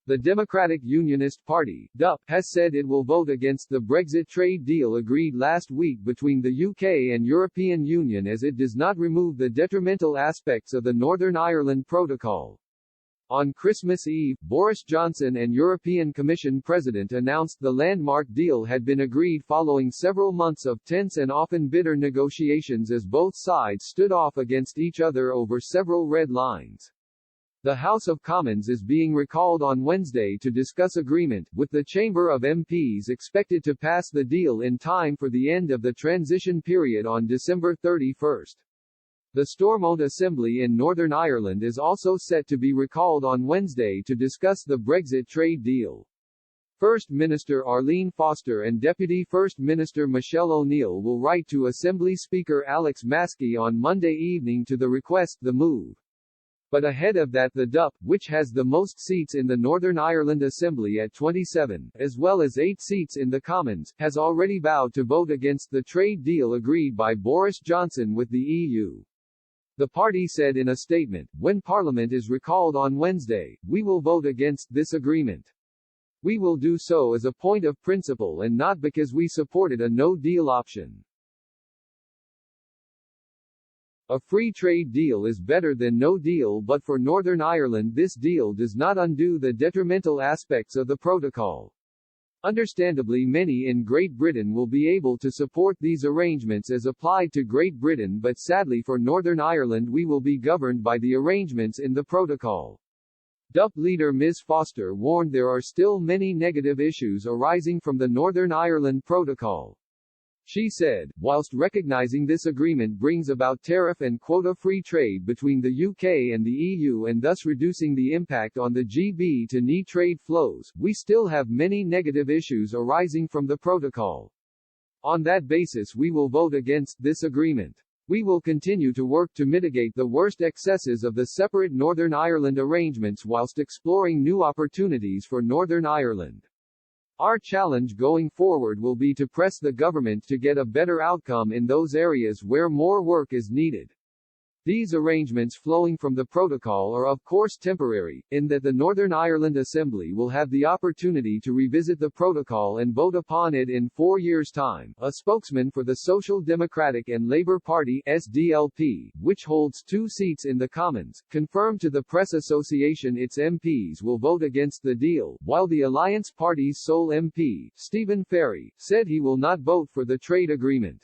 The Democratic Unionist Party (DUP) has said it will vote against the Brexit trade deal agreed last week between the UK and European Union as it does not remove the detrimental aspects of the Northern Ireland Protocol. On Christmas Eve, Boris Johnson and European Commission President announced the landmark deal had been agreed following several months of tense and often bitter negotiations as both sides stood off against each other over several red lines. The House of Commons is being recalled on Wednesday to discuss agreement, with the Chamber of MPs expected to pass the deal in time for the end of the transition period on December 31. The Stormont Assembly in Northern Ireland is also set to be recalled on Wednesday to discuss the Brexit trade deal. First Minister Arlene Foster and Deputy First Minister Michelle O'Neill will write to Assembly Speaker Alex Maskey on Monday evening to request the move. But ahead of that, the DUP, which has the most seats in the Northern Ireland Assembly at 27, as well as 8 seats in the Commons, has already vowed to vote against the trade deal agreed by Boris Johnson with the EU. The party said in a statement, "When Parliament is recalled on Wednesday, we will vote against this agreement. We will do so as a point of principle and not because we supported a no-deal option. A free trade deal is better than no deal, but for Northern Ireland this deal does not undo the detrimental aspects of the protocol. Understandably, many in Great Britain will be able to support these arrangements as applied to Great Britain, but sadly for Northern Ireland we will be governed by the arrangements in the protocol." DUP leader Ms. Foster warned there are still many negative issues arising from the Northern Ireland Protocol. She said, whilst recognizing this agreement brings about tariff and quota-free trade between the UK and the EU and thus reducing the impact on the GB to NE trade flows, we still have many negative issues arising from the protocol. On that basis we will vote against this agreement. We will continue to work to mitigate the worst excesses of the separate Northern Ireland arrangements whilst exploring new opportunities for Northern Ireland. Our challenge going forward will be to press the government to get a better outcome in those areas where more work is needed. These arrangements flowing from the protocol are of course temporary, in that the Northern Ireland Assembly will have the opportunity to revisit the protocol and vote upon it in 4 years' time. A spokesman for the Social Democratic and Labour Party (SDLP), which holds 2 seats in the Commons, confirmed to the Press Association its MPs will vote against the deal, while the Alliance Party's sole MP, Stephen Ferry, said he will not vote for the trade agreement.